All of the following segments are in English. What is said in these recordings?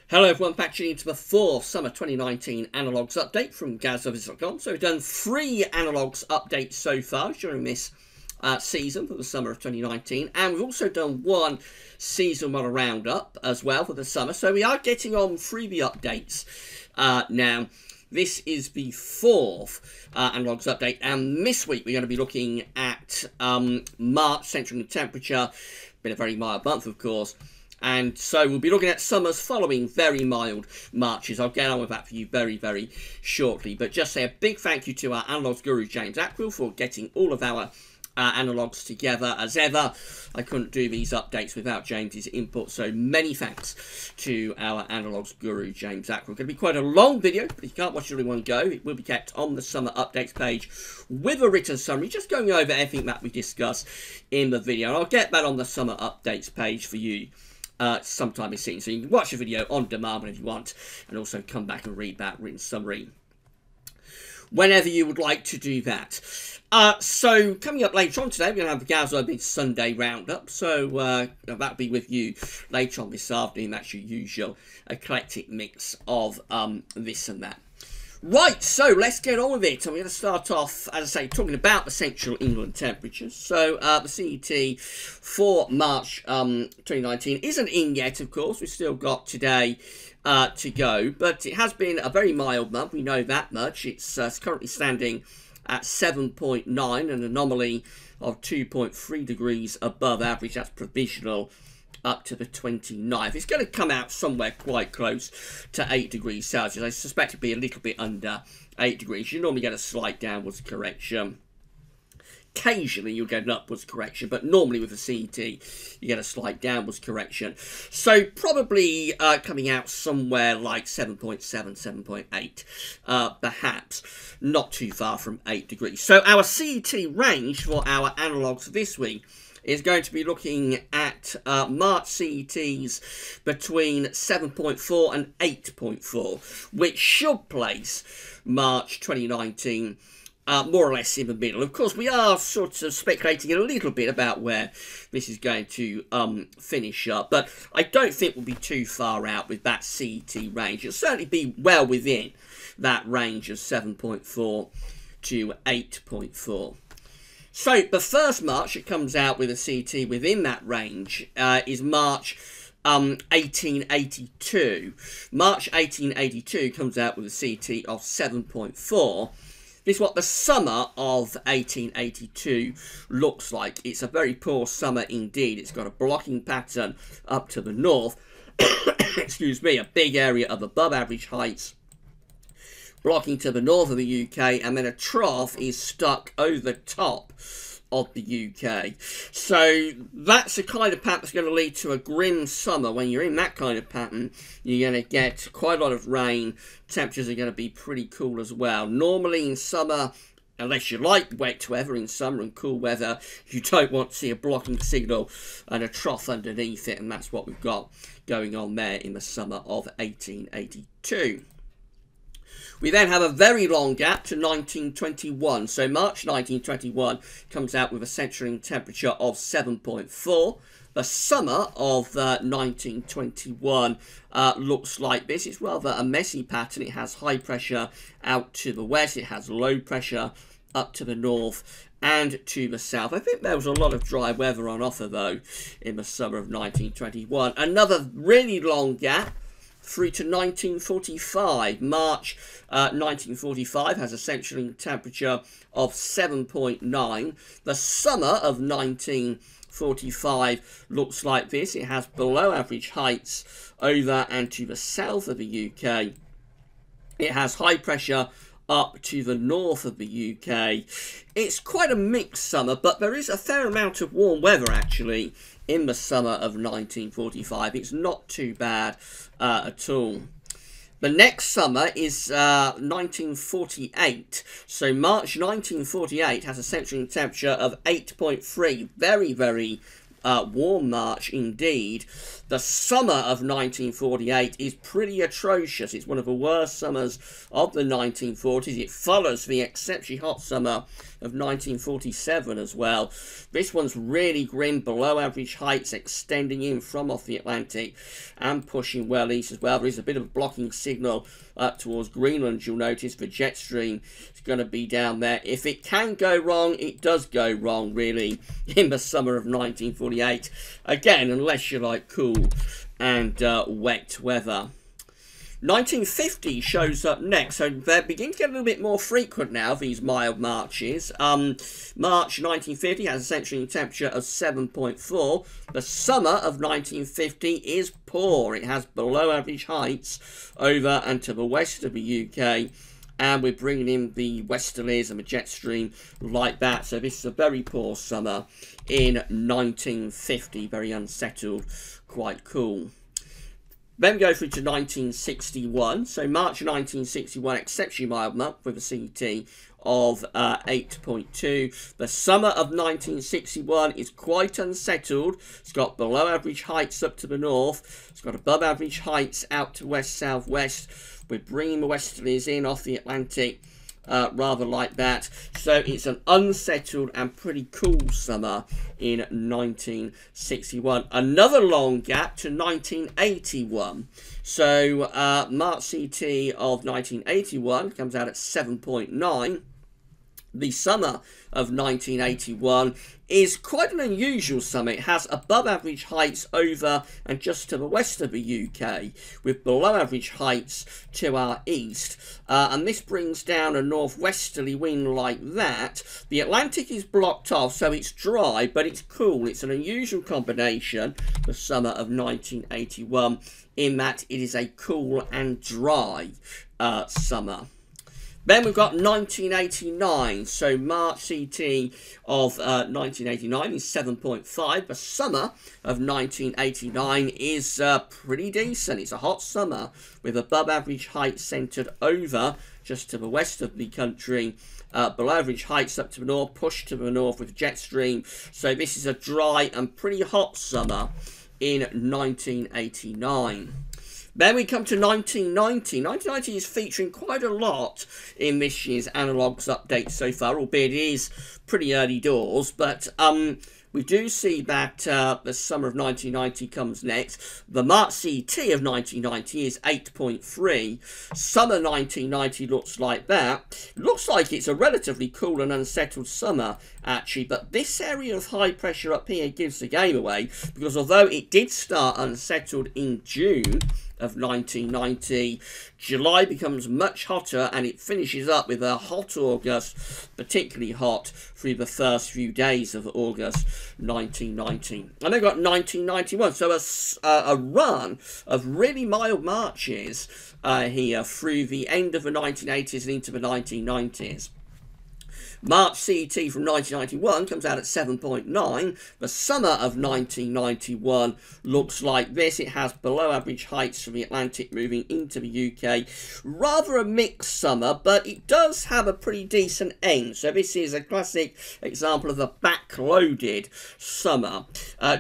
Hello everyone, back tuning into the 4th Summer 2019 Analogues update from GazOvis.com. So we've done 3 Analogues updates so far during this season for the summer of 2019. And we've also done 1 season model roundup as well for the summer. So we are getting on freebie updates now. This is the 4th Analogues update, and this week we're going to be looking at March centering temperature. Been a very mild month, of course. And so we'll be looking at summers following very mild Marches. I'll get on with that for you very, very shortly. But just say a big thank you to our Analogues guru, James Ackwill, for getting all of our analogues together as ever. I couldn't do these updates without James's input, so many thanks to our Analogues guru, James Ackwill. Going to be quite a long video, but if you can't watch it all in one go, it will be kept on the summer updates page with a written summary, just going over everything that we discussed in the video. And I'll get that on the summer updates page for you sometime this season, so you can watch the video on demand whenever you want, and also come back and read that written summary whenever you would like to do that. So coming up later on today, we're going to have the GazOvis Sunday Roundup, so that'll be with you later on this afternoon. That's your usual eclectic mix of this and that. Right, so let's get on with it. I'm going to start off, as I say, talking about the central England temperatures. So the CET for March 2019 isn't in yet, of course. We've still got today to go, but it has been a very mild month. We know that much. It's currently standing at 7.9, an anomaly of 2.3 degrees above average. That's provisional up to the 29th. It's going to come out somewhere quite close to 8 degrees Celsius. I suspect it'll be a little bit under 8 degrees. You normally get a slight downwards correction. Occasionally you'll get an upwards correction, but normally with the CET you get a slight downwards correction. So probably coming out somewhere like 7.7, 7.8, perhaps. Not too far from 8 degrees. So our CET range for our analogues this week is going to be looking at March CETs between 7.4 and 8.4, which should place March 2019 more or less in the middle. Of course, we are sort of speculating a little bit about where this is going to finish up, but I don't think we'll be too far out with that CET range. It'll certainly be well within that range of 7.4 to 8.4. So, the first March it comes out with a CET within that range is March 1882. March 1882 comes out with a CET of 7.4. This is what the summer of 1882 looks like. It's a very poor summer indeed. It's got a blocking pattern up to the north. Excuse me, a big area of above average heights blocking to the north of the UK, and then a trough is stuck over the top of the UK. So that's the kind of pattern that's going to lead to a grim summer. When you're in that kind of pattern, you're going to get quite a lot of rain. Temperatures are going to be pretty cool as well. Normally in summer, unless you like wet weather in summer and cool weather, you don't want to see a blocking signal and a trough underneath it, and that's what we've got going on there in the summer of 1882. We then have a very long gap to 1921. So March 1921 comes out with a centering temperature of 7.4. The summer of 1921 looks like this. It's rather a messy pattern. It has high pressure out to the west. It has low pressure up to the north and to the south. I think there was a lot of dry weather on offer, though, in the summer of 1921. Another really long gap through to 1945. March 1945 has a centering temperature of 7.9. The summer of 1945 looks like this. It has below average heights over and to the south of the UK. It has high pressure up to the north of the UK. It's quite a mixed summer, but there is a fair amount of warm weather actually in the summer of 1945. It's not too bad at all. The next summer is 1948. So March 1948 has a centering temperature of 8.3. Very, very warm March indeed. The summer of 1948 is pretty atrocious. It's one of the worst summers of the 1940s. It follows the exceptionally hot summer of 1947 as well. This one's really grim, below average heights extending in from off the Atlantic and pushing well east as well. There is a bit of a blocking signal up towards Greenland, you'll notice. The jet stream is going to be down there. If it can go wrong, it does go wrong, really, in the summer of 1948. Again, unless you like cool and wet weather. 1950 shows up next, so they're beginning to get a little bit more frequent now, these mild marches. March 1950 has essentially a temperature of 7.4. The summer of 1950 is poor. It has below average heights over and to the west of the UK, and we're bringing in the westerlies and the jet stream like that. So this is a very poor summer in 1950, very unsettled, quite cool. Then we go through to 1961. So March 1961, exceptionally mild month with a CT of 8.2. The summer of 1961 is quite unsettled. It's got below average heights up to the north. It's got above average heights out to west-southwest. We're bringing the westerlies in off the Atlantic. Rather like that. So it's an unsettled and pretty cool summer in 1961. Another long gap to 1981. So March CT of 1981 comes out at 7.9. The summer of 1981 is quite an unusual summer. It has above average heights over and just to the west of the UK, with below average heights to our east. And this brings down a northwesterly wind like that. The Atlantic is blocked off, so it's dry, but it's cool. It's an unusual combination, the summer of 1981, in that it is a cool and dry summer. Then we've got 1989, so March CT of 1989 is 7.5. The summer of 1989 is pretty decent. It's a hot summer with above average heights centred over just to the west of the country. Below average heights up to the north, pushed to the north with jet stream. So this is a dry and pretty hot summer in 1989. Then we come to 1990. 1990 is featuring quite a lot in this year's Analogues update so far, albeit it is pretty early doors. But we do see that the summer of 1990 comes next. The March CT of 1990 is 8.3. Summer 1990 looks like that. Looks like it's a relatively cool and unsettled summer, actually. But this area of high pressure up here gives the game away, because although it did start unsettled in June of 1990, July becomes much hotter and it finishes up with a hot August, particularly hot through the first few days of August 1990. And then got 1991, so a run of really mild marches here through the end of the 1980s and into the 1990s. March CT from 1991 comes out at 7.9. The summer of 1991 looks like this. It has below average heights from the Atlantic moving into the UK. Rather a mixed summer, but it does have a pretty decent end. So this is a classic example of a backloaded summer.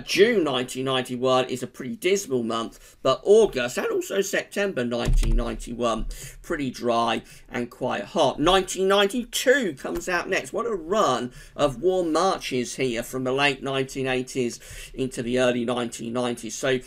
June 1991 is a pretty dismal month, but August and also September 1991 pretty dry and quite hot. 1992 comes out next. What a run of warm marches here from the late 1980s into the early 1990s. So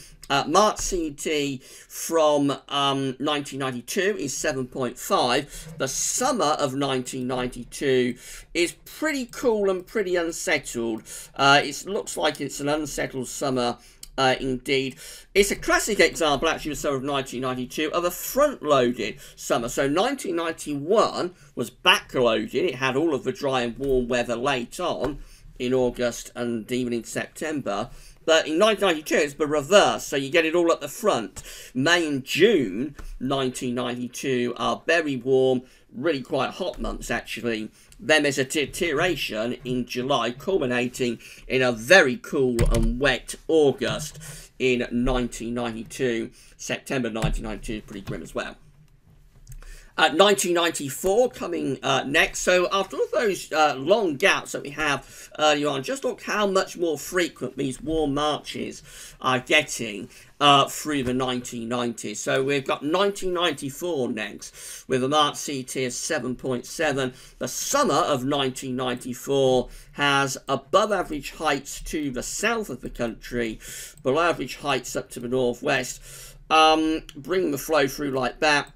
March CT from 1992 is 7.5. The summer of 1992 is pretty cool and pretty unsettled. It looks like it's an unsettled summer. Indeed. It's a classic example, actually, the summer of 1992, of a front-loaded summer. So 1991 was back-loaded. It had all of the dry and warm weather late on in August and even in September. But in 1992, it's the reverse, so you get it all at the front. May and June 1992 are very warm, really quite hot months, actually. Then there's a deterioration in July, culminating in a very cool and wet August in 1992. September 1992 is pretty grim as well. 1994 coming next. So after all those long gaps that we have earlier on, just look how much more frequent these warm marches are getting through the 1990s. So we've got 1994 next with a March CT of 7.7. The summer of 1994 has above average heights to the south of the country, below average heights up to the northwest. Bring the flow through like that.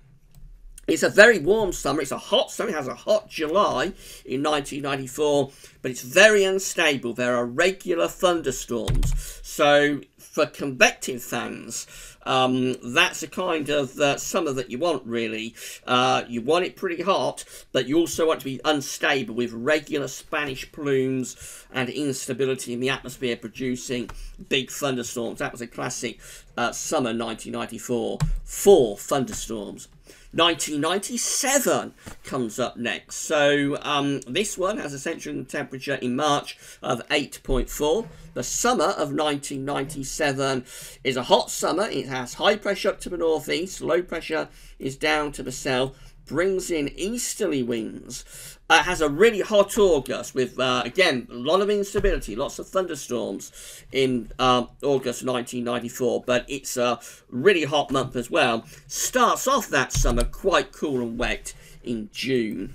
It's a very warm summer. It's a hot summer. It has a hot July in 1994, but it's very unstable. There are regular thunderstorms. So for convective fans, that's a kind of summer that you want, really. You want it pretty hot, but you also want to be unstable with regular Spanish plumes and instability in the atmosphere producing big thunderstorms. That was a classic summer 1994 for thunderstorms. 1997 comes up next. So this one has a central temperature in March of 8.4. The summer of 1997 is a hot summer. It has high pressure up to the northeast, low pressure is down to the south, brings in easterly winds. Has a really hot August with, again, a lot of instability, lots of thunderstorms in August 1994, but it's a really hot month as well. Starts off that summer quite cool and wet in June.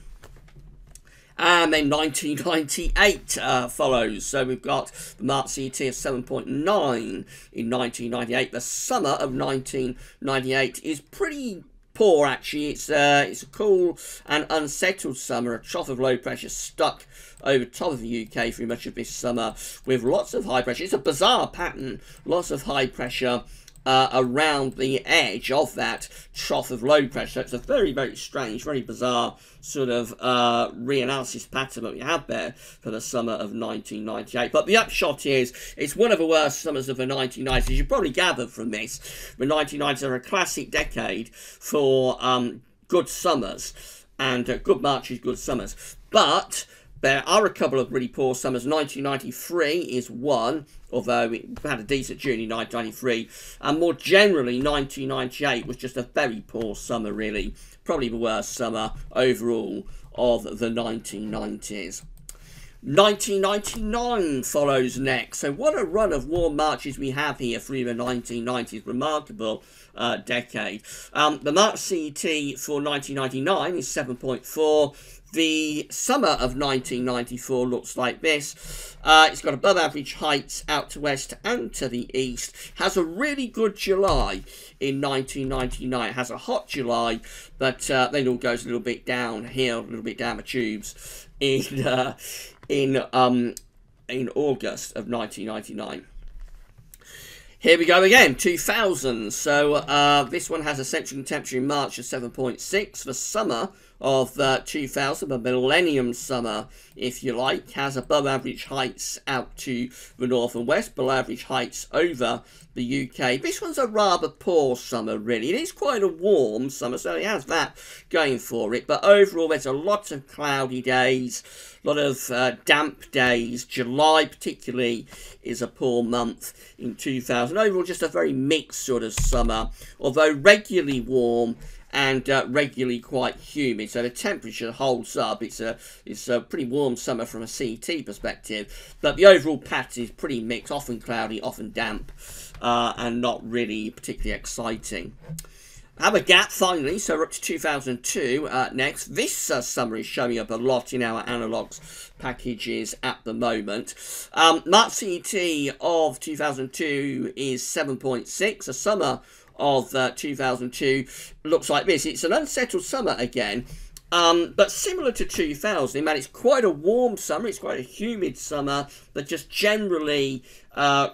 And then 1998 follows. So we've got the March CT of 7.9 in 1998. The summer of 1998 is pretty poor, actually. It's a cool and unsettled summer. A trough of low pressure stuck over top of the UK through much of this summer with lots of high pressure. It's a bizarre pattern. Lots of high pressure around the edge of that trough of low pressure. So it's a very, very strange, very bizarre sort of reanalysis pattern that we had there for the summer of 1998. But the upshot is, it's one of the worst summers of the 1990s. You probably gathered from this, the 1990s are a classic decade for good summers, and good Marches, good summers. But there are a couple of really poor summers. 1993 is one, although we had a decent June in 1993. And more generally, 1998 was just a very poor summer, really. Probably the worst summer overall of the 1990s. 1999 follows next. So what a run of warm marches we have here through the 1990s. Remarkable decade. The March CT for 1999 is 7.4. The summer of 1994 looks like this. It's got above average heights out to west and to the east. Has a really good July in 1999. It has a hot July, but then it all goes a little bit downhill, a little bit down the tubes in August of 1999. Here we go again, 2000. So this one has a central temperature in March of 7.6. The summer of 2000, the millennium summer, if you like, has above average heights out to the north and west, below average heights over the UK. This one's a rather poor summer, really. It is quite a warm summer, so it has that going for it. But overall, there's a lot of cloudy days, a lot of damp days. July, particularly, is a poor month in 2000. Overall, just a very mixed sort of summer, although regularly warm and regularly quite humid, so the temperature holds up. It's a pretty warm summer from a CT perspective, but the overall pattern is pretty mixed, often cloudy, often damp, and not really particularly exciting. Have a gap finally, so we're up to 2002 next. This summer is showing up a lot in our analogues packages at the moment. March CT of 2002 is 7.6. A summer of 2002 looks like this. It's an unsettled summer again, but similar to 2000 in that it's quite a warm summer, it's quite a humid summer, but just generally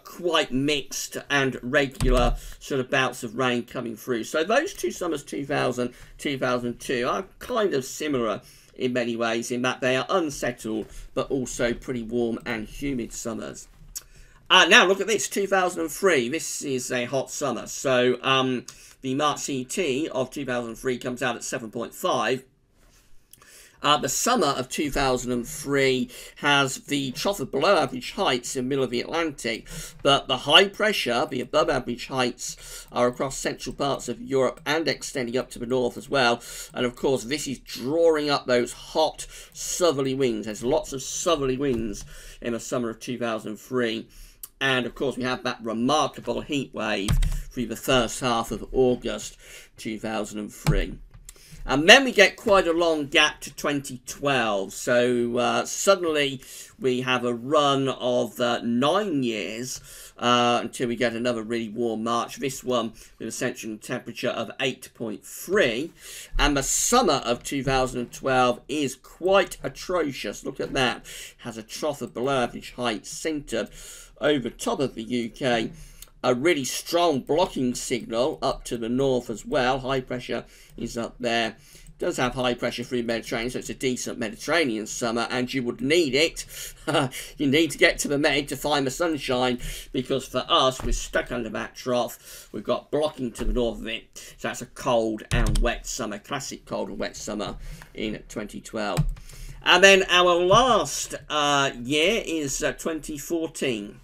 quite mixed and regular sort of bouts of rain coming through. So those two summers, 2000, 2002, are kind of similar in many ways in that they are unsettled, but also pretty warm and humid summers. Now look at this, 2003. This is a hot summer. So the March CT of 2003 comes out at 7.5. The summer of 2003 has the trough of below average heights in the middle of the Atlantic, but the high pressure, the above average heights, are across central parts of Europe and extending up to the north as well. And of course, this is drawing up those hot southerly winds. There's lots of southerly winds in the summer of 2003. And of course, we have that remarkable heat wave through the first half of August 2003. And then we get quite a long gap to 2012. So suddenly we have a run of 9 years until we get another really warm March. This one with a central temperature of 8.3. And the summer of 2012 is quite atrocious. Look at that. It has a trough of below average height centred over top of the UK. A really strong blocking signal up to the north as well. High pressure is up there. It does have high pressure through the Mediterranean, so it's a decent Mediterranean summer, and you would need it. You need to get to the Med to find the sunshine, because for us, we're stuck under that trough. We've got blocking to the north of it, so that's a cold and wet summer, classic cold and wet summer in 2012. And then our last year is 2014.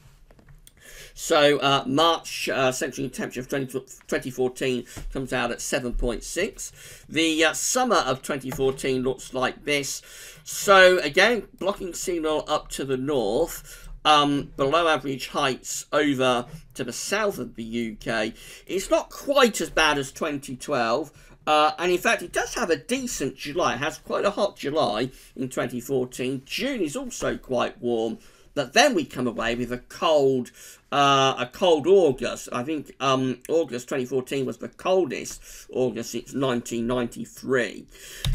So March central temperature of 2014 comes out at 7.6. The summer of 2014 looks like this. So again, blocking signal up to the north. Below average heights over to the south of the UK. It's not quite as bad as 2012. And in fact, it does have a decent July. It has quite a hot July in 2014. June is also quite warm. But then we come away with a cold August. I think August 2014 was the coldest August since 1993.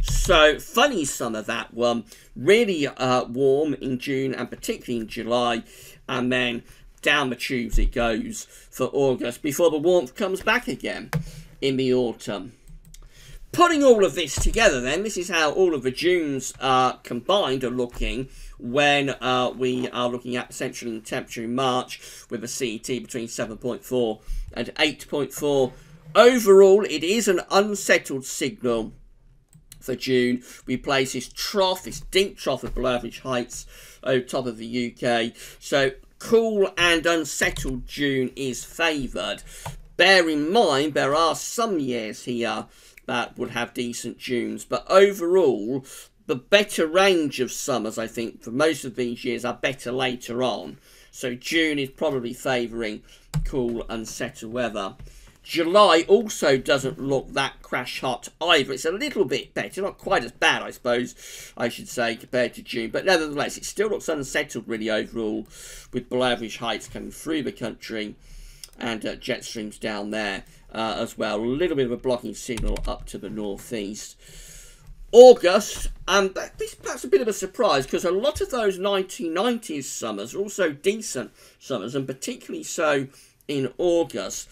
So funny summer, that one. Really warm in June and particularly in July. And then down the tubes it goes for August before the warmth comes back again in the autumn. Putting all of this together then, this is how all of the Junes combined are looking when we are looking at central temperature in March with a CET between 7.4 and 8.4. Overall, it is an unsettled signal for June. We place this trough, this deep trough of below average heights over top of the UK. So cool and unsettled June is favoured. Bear in mind, there are some years here that would have decent Junes, but overall, the better range of summers, I think, for most of these years are better later on. So June is probably favouring cool, unsettled weather. July also doesn't look that crash hot either. It's a little bit better, not quite as bad, I suppose, I should say, compared to June. But nevertheless, it still looks unsettled, really, overall, with below average heights coming through the country and jet streams down there as well. A little bit of a blocking signal up to the northeast. August, and this is perhaps a bit of a surprise, because a lot of those 1990s summers are also decent summers, and particularly so in August.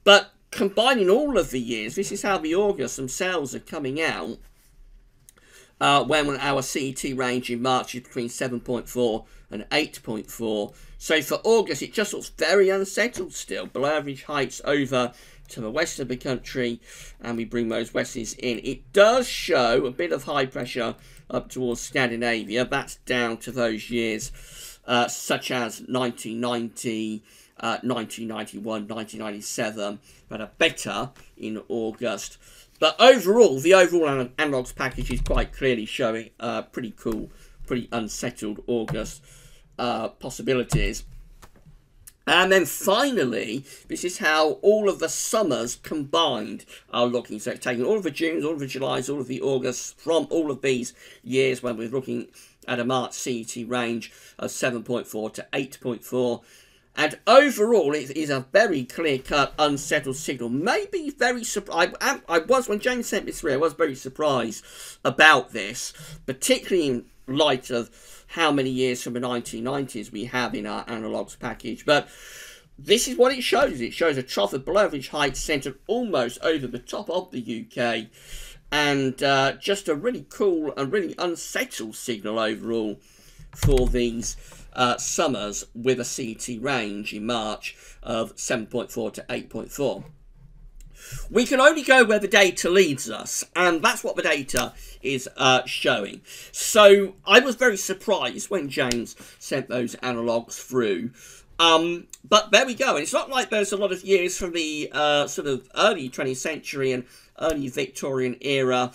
But combining all of the years, this is how the August themselves are coming out, when our CET range in March is between 7.4 and 8.4. So for August, it just looks very unsettled still. Below average heights over to the west of the country, and we bring those westerlies in. It does show a bit of high pressure up towards Scandinavia. That's down to those years such as 1990, 1991, 1997, that are better in August. But overall, the overall analogues package is quite clearly showing pretty cool, pretty unsettled August possibilities. And then finally, this is how all of the summers combined are looking. So it's taking all of the Junes, all of the Julys, all of the Augusts from all of these years when we're looking at a March CET range of 7.4 to 8.4. And overall, it is a very clear-cut, unsettled signal. Maybe very surprised. I was, when James sent me through, I was very surprised about this, particularly in light of how many years from the 1990s we have in our analogues package. But this is what it shows. It shows a trough of below average height centred almost over the top of the UK. And just a really cool and really unsettled signal overall for these summers with a CET range in March of 7.4 to 8.4. We can only go where the data leads us, and that's what the data is showing. So I was very surprised when James sent those analogues through. But there we go. And it's not like there's a lot of years from the sort of early 20th century and early Victorian era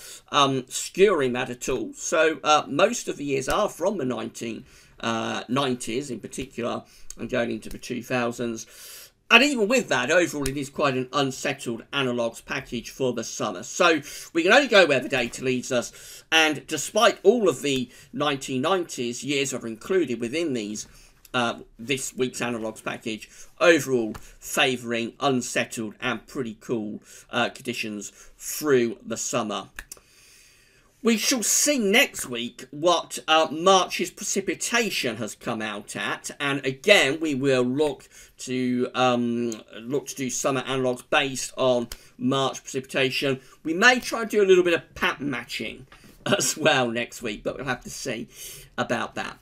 skewering that at all. So most of the years are from the 1990s in particular and going into the 2000s. And even with that, overall, it is quite an unsettled analogues package for the summer. So we can only go where the data leads us. And despite all of the 1990s years that are included within these, this week's analogues package, overall favouring unsettled and pretty cool conditions through the summer. We shall see next week what March's precipitation has come out at, and again we will look to do summer analogues based on March precipitation. We may try and do a little bit of pattern matching as well next week, but we'll have to see about that.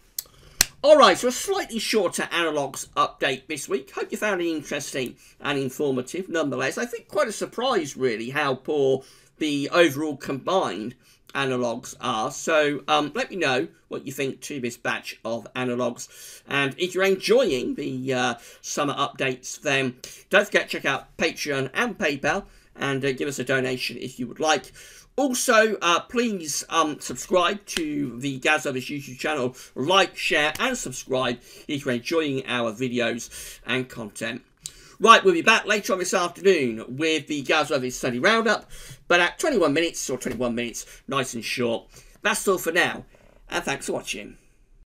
Alright, so a slightly shorter analogues update this week. Hope you found it interesting and informative nonetheless. I think quite a surprise really how poor the overall combined analogues are. So let me know what you think to this batch of analogues. And if you're enjoying the summer updates, then don't forget to check out Patreon and PayPal and give us a donation if you would like. Also, please subscribe to the Gaz Lovers YouTube channel, like, share and subscribe if you're enjoying our videos and content. Right, we'll be back later on this afternoon with the Gaz Lovers Study Roundup, but at 21 minutes, nice and short. That's all for now, and thanks for watching.